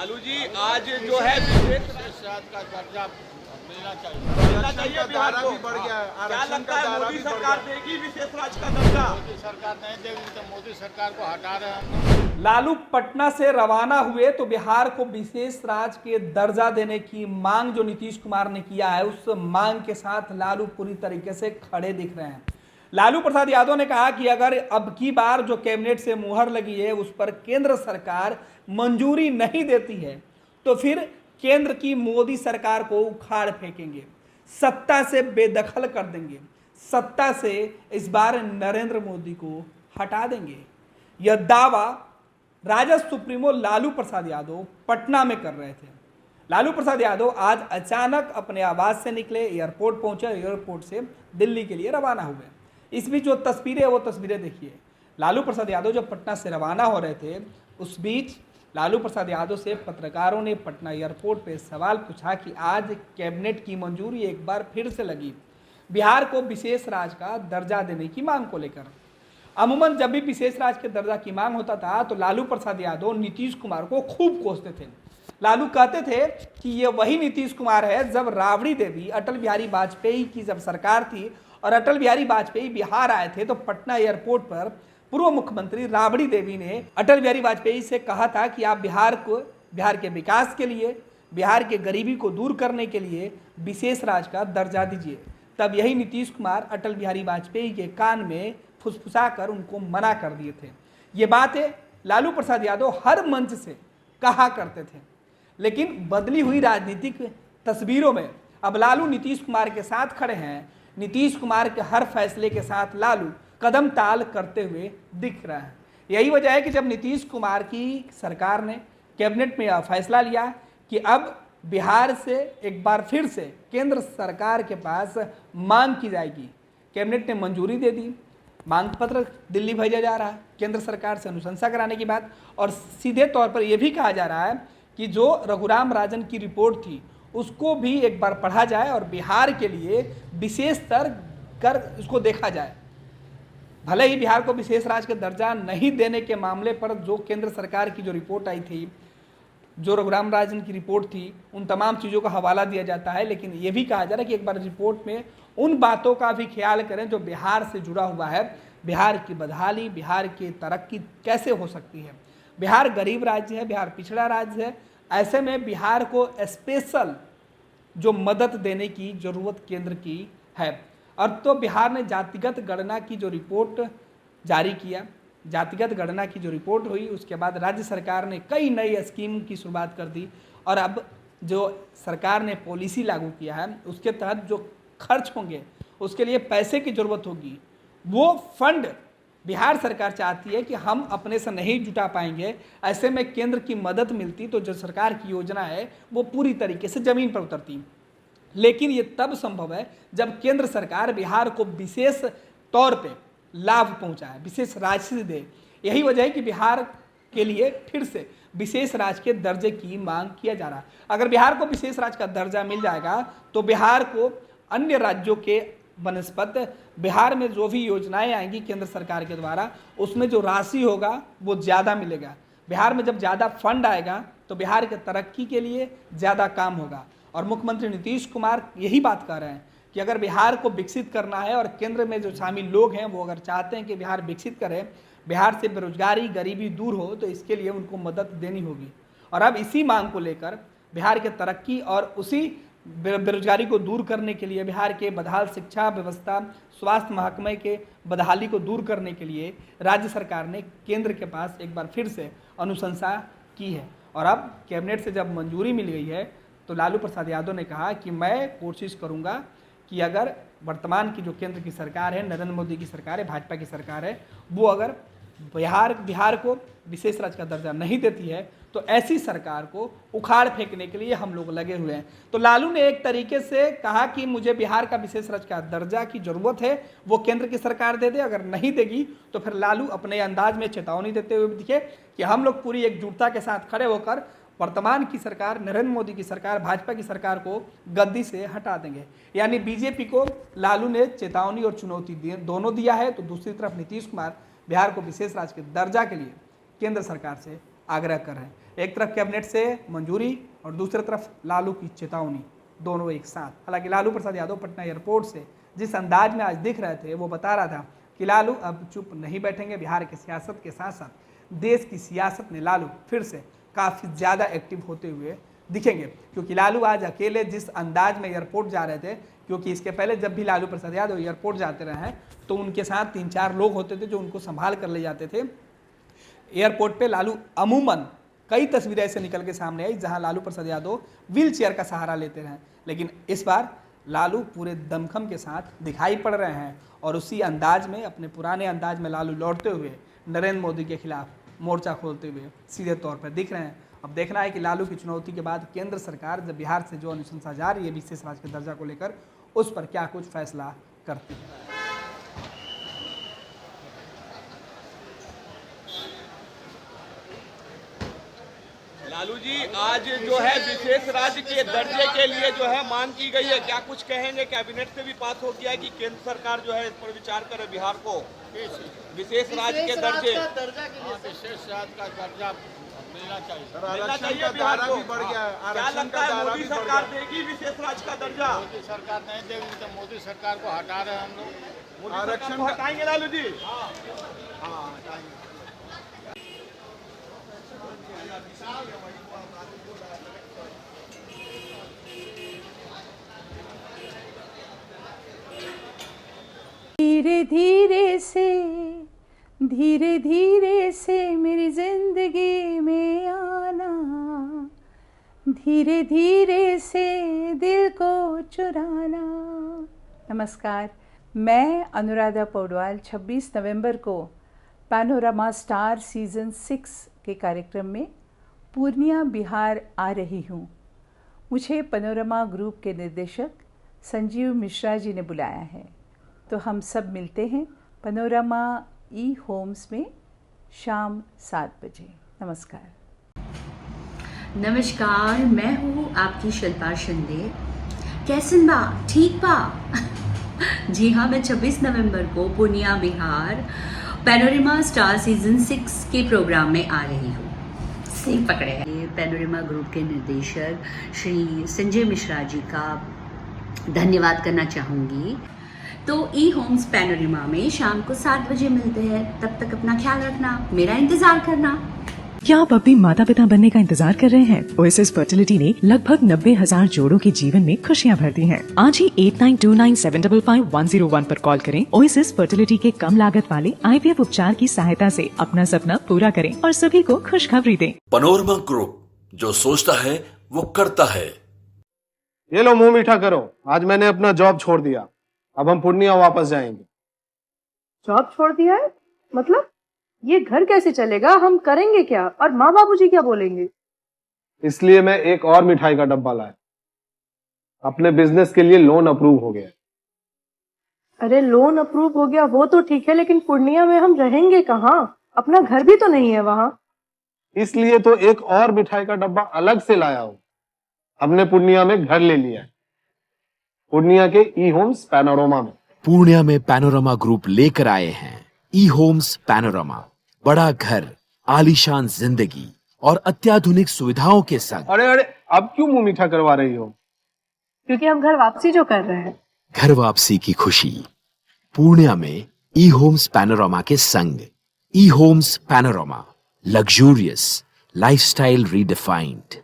लालू जी आज जो है विशेष राज्य का दर्जा मिलना चाहिए। मिलना चाहिए बिहार को। भी बढ़ गया है, क्या आरक्षण लगता का है दायरा मोदी भी बढ़ सरकार गया। देगी विशेष राज्य का दर्जा? मोदी सरकार नहीं देगी तो मोदी सरकार को हटा रहे हैं हम लोग। लालू पटना से रवाना हुए तो बिहार को विशेष राज्य के दर्जा देने की मांग जो नीतीश कुमार ने किया है, उस मांग के साथ लालू पूरी तरीके से खड़े दिख रहे हैं। लालू प्रसाद यादव ने कहा कि अगर अब की बार जो कैबिनेट से मुहर लगी है उस पर केंद्र सरकार मंजूरी नहीं देती है तो फिर केंद्र की मोदी सरकार को उखाड़ फेंकेंगे, सत्ता से बेदखल कर देंगे, सत्ता से इस बार नरेंद्र मोदी को हटा देंगे। यह दावा राजद सुप्रीमो लालू प्रसाद यादव पटना में कर रहे थे। लालू प्रसाद यादव आज अचानक अपने आवास से निकले, एयरपोर्ट पहुंचे, एयरपोर्ट से दिल्ली के लिए रवाना हुए। इस बीच जो तस्वीरें वो तस्वीरें देखिए। लालू प्रसाद यादव जब पटना से रवाना हो रहे थे उस बीच लालू प्रसाद यादव से पत्रकारों ने पटना एयरपोर्ट पे सवाल पूछा कि आज कैबिनेट की मंजूरी एक बार फिर से लगी बिहार को विशेष राज्य का दर्जा देने की मांग को लेकर। अमूमन जब भी विशेष राज्य के दर्जा की मांग होता था तो लालू प्रसाद यादव नीतीश कुमार को खूब कोसते थे। लालू कहते थे कि ये वही नीतीश कुमार है जब राबड़ी देवी अटल बिहारी वाजपेयी की जब सरकार थी और अटल बिहारी वाजपेयी बिहार आए थे तो पटना एयरपोर्ट पर पूर्व मुख्यमंत्री राबड़ी देवी ने अटल बिहारी वाजपेयी से कहा था कि आप बिहार के विकास के लिए, बिहार के गरीबी को दूर करने के लिए विशेष राज्य का दर्जा दीजिए। तब यही नीतीश कुमार अटल बिहारी वाजपेयी के कान में फुसफुसा कर उनको मना कर दिए थे। ये बातें लालू प्रसाद यादव हर मंच से कहा करते थे, लेकिन बदली हुई राजनीतिक तस्वीरों में अब लालू नीतीश कुमार के साथ खड़े हैं। नीतीश कुमार के हर फैसले के साथ लालू कदम ताल करते हुए दिख रहा है। यही वजह है कि जब नीतीश कुमार की सरकार ने कैबिनेट में यह फैसला लिया कि अब बिहार से एक बार फिर से केंद्र सरकार के पास मांग की जाएगी, कैबिनेट ने मंजूरी दे दी। मांग पत्र दिल्ली भेजा जा रहा है केंद्र सरकार से अनुशंसा कराने की बात, और सीधे तौर पर यह भी कहा जा रहा है कि जो रघुराम राजन की रिपोर्ट थी उसको भी एक बार पढ़ा जाए और बिहार के लिए विशेष स्तर कर उसको देखा जाए। भले ही बिहार को विशेष राज्य का दर्जा नहीं देने के मामले पर जो केंद्र सरकार की जो रिपोर्ट आई थी, जो रघुराम राजन की रिपोर्ट थी, उन तमाम चीज़ों का हवाला दिया जाता है, लेकिन ये भी कहा जा रहा है कि एक बार रिपोर्ट में उन बातों का भी ख्याल करें जो बिहार से जुड़ा हुआ है। बिहार की बदहाली, बिहार की तरक्की कैसे हो सकती है। बिहार गरीब राज्य है, बिहार पिछड़ा राज्य है, ऐसे में बिहार को स्पेशल जो मदद देने की ज़रूरत केंद्र की है। और तो बिहार ने जातिगत गणना की जो रिपोर्ट जारी किया, जातिगत गणना की जो रिपोर्ट हुई, उसके बाद राज्य सरकार ने कई नई स्कीम की शुरुआत कर दी और अब जो सरकार ने पॉलिसी लागू किया है उसके तहत जो खर्च होंगे उसके लिए पैसे की ज़रूरत होगी। वो फंड बिहार सरकार चाहती है कि हम अपने से नहीं जुटा पाएंगे, ऐसे में केंद्र की मदद मिलती तो जो सरकार की योजना है वो पूरी तरीके से ज़मीन पर उतरती। लेकिन ये तब संभव है जब केंद्र सरकार बिहार को विशेष तौर पे लाभ पहुंचाए, विशेष राशि दे। यही वजह है कि बिहार के लिए फिर से विशेष राज्य के दर्जे की मांग किया जा रहा है। अगर बिहार को विशेष राज्य का दर्जा मिल जाएगा तो बिहार को अन्य राज्यों के बनस्पत बिहार में जो भी योजनाएं आएंगी केंद्र सरकार के द्वारा उसमें जो राशि होगा वो ज़्यादा मिलेगा। बिहार में जब ज़्यादा फंड आएगा तो बिहार के तरक्की के लिए ज़्यादा काम होगा। और मुख्यमंत्री नीतीश कुमार यही बात कर रहे हैं कि अगर बिहार को विकसित करना है और केंद्र में जो शामिल लोग हैं वो अगर चाहते हैं कि बिहार विकसित करें, बिहार से बेरोजगारी गरीबी दूर हो, तो इसके लिए उनको मदद देनी होगी। और अब इसी मांग को लेकर बिहार के तरक्की और उसी बेरोजगारी को दूर करने के लिए, बिहार के बदहाल शिक्षा व्यवस्था, स्वास्थ्य महकमे के बदहाली को दूर करने के लिए राज्य सरकार ने केंद्र के पास एक बार फिर से अनुशंसा की है। और अब कैबिनेट से जब मंजूरी मिल गई है तो लालू प्रसाद यादव ने कहा कि मैं कोशिश करूंगा कि अगर वर्तमान की जो केंद्र की सरकार है, नरेंद्र मोदी की सरकार है, भाजपा की सरकार है, वो अगर बिहार को विशेष राज्य का दर्जा नहीं देती है तो ऐसी सरकार को उखाड़ फेंकने के लिए हम लोग लगे हुए हैं। तो लालू ने एक तरीके से कहा कि मुझे बिहार का विशेष राज्य का दर्जा की जरूरत है, वो केंद्र की सरकार दे दे, अगर नहीं देगी तो फिर लालू अपने अंदाज में चेतावनी देते हुए दिखे कि हम लोग पूरी एकजुटता के साथ खड़े होकर वर्तमान की सरकार, नरेंद्र मोदी की सरकार, भाजपा की सरकार को गद्दी से हटा देंगे। यानी बीजेपी को लालू ने चेतावनी और चुनौती दोनों दिया है, तो दूसरी तरफ नीतीश कुमार बिहार को विशेष राज्य के दर्जा के लिए केंद्र सरकार से आग्रह कर रहे हैं। एक तरफ कैबिनेट से मंजूरी और दूसरी तरफ लालू की चेतावनी, दोनों एक साथ। हालांकि लालू प्रसाद यादव पटना एयरपोर्ट से जिस अंदाज में आज दिख रहे थे वो बता रहा था कि लालू अब चुप नहीं बैठेंगे। बिहार की सियासत के साथ साथ देश की सियासत में लालू फिर से काफ़ी ज़्यादा एक्टिव होते हुए दिखेंगे, क्योंकि लालू आज अकेले जिस अंदाज में एयरपोर्ट जा रहे थे, क्योंकि इसके पहले जब भी लालू प्रसाद यादव एयरपोर्ट जाते रहे हैं तो उनके साथ 3-4 लोग होते थे जो उनको संभाल कर ले जाते थे एयरपोर्ट पे। लालू अमूमन कई तस्वीरें ऐसे निकल के सामने आई जहां लालू प्रसाद यादव व्हील चेयर का सहारा लेते रहे, लेकिन इस बार लालू पूरे दमखम के साथ दिखाई पड़ रहे हैं और उसी अंदाज में, अपने पुराने अंदाज में लालू लौटते हुए नरेंद्र मोदी के खिलाफ मोर्चा खोलते हुए सीधे तौर पर दिख रहे हैं। अब देखना है कि लालू की चुनौती के बाद केंद्र सरकार जब बिहार से जो अनुशंसा जा रही है विशेष राज्य के दर्जा को लेकर, उस पर क्या कुछ फैसला करती है। लालू जी, आज जो है विशेष राज्य के दर्जे के लिए जो है मांग की गई है, क्या कुछ कहेंगे? कैबिनेट से भी पास हो गया है कि केंद्र सरकार जो है इस पर विचार करे, बिहार को विशेष राज्य के दर्जे, विशेष राज्य का दर्जा मिलना चाहिए। मिलना चाहिए बिहार को। क्या लगता है मोदी सरकार देगी विशेष राज्य का दर्जा? मोदी सरकार नहीं देगी तो मोदी सरकार को हटा रहे हैं हम लोग। आरक्षण को हटाएंगे लालू जी? हाँ हटाएंगे। धीरे धीरे से मेरी जिंदगी में आना, धीरे धीरे से दिल को चुराना। नमस्कार, मैं अनुराधा पौडवाल 26 नवंबर को पैनोरमा स्टार सीजन 6 के कार्यक्रम में पूर्णिया बिहार आ रही हूँ। मुझे पैनोरमा ग्रुप के निर्देशक संजीव मिश्रा जी ने बुलाया है, तो हम सब मिलते हैं पैनोरमा ई होम्स में शाम 7 बजे। नमस्कार। नमस्कार, मैं हूँ आपकी शिल्पा शिंदे। कैसन बा? ठीक बा? जी हाँ, मैं 26 नवंबर को Purnia Bihar panorama star season 6 के प्रोग्राम में आ रही हूँ। सही पकड़े हैं। पैनोरमा ग्रुप के निर्देशक श्री संजय मिश्रा जी का धन्यवाद करना चाहूँगी। तो ई होम्स पैनोरमा में शाम को 7 बजे मिलते हैं। तब तक अपना ख्याल रखना, मेरा इंतजार करना। क्या आप अपने माता पिता बनने का इंतजार कर रहे हैं? ओएसिस फर्टिलिटी ने लगभग 90,000 जोड़ों के जीवन में खुशियां भर दी हैं। आज ही 8929755101 पर कॉल करें। ओएसिस फर्टिलिटी के कम लागत वाले IVF उपचार की सहायता से अपना सपना पूरा करें और सभी को खुशखबरी दें। पैनोरमा ग्रुप, जो सोचता है वो करता है। ये लो मुंह मीठा करो, आज मैंने अपना जॉब छोड़ दिया, अब हम पूर्णिया वापस जाएंगे। जॉब छोड़ दिया है? मतलब ये घर कैसे चलेगा? हम करेंगे क्या? और माँ बाबूजी क्या बोलेंगे? इसलिए मैं एक और मिठाई का डब्बा लाया। अपने बिजनेस के लिए लोन अप्रूव हो गया। अरे लोन अप्रूव हो गया वो तो ठीक है, लेकिन पूर्णिया में हम रहेंगे कहाँ? अपना घर भी तो नहीं है वहाँ। इसलिए तो एक और मिठाई का डब्बा अलग से लाया हूँ। हमने पूर्णिया में घर ले लिया है, पूर्णिया के ई होम्स पैनोरमा में। पूर्णिया में पैनोरमा ग्रुप लेकर आए हैं ई होम्स पैनोरमा। बड़ा घर, आलीशान जिंदगी और अत्याधुनिक सुविधाओं के संग। अरे अरे, अब क्यों मुंह मीठा करवा रही हो? क्योंकि हम घर वापसी जो कर रहे हैं। घर वापसी की खुशी पूर्णिया में ई होम्स पैनोरमा के संग। E homes Panorama, luxurious lifestyle redefined.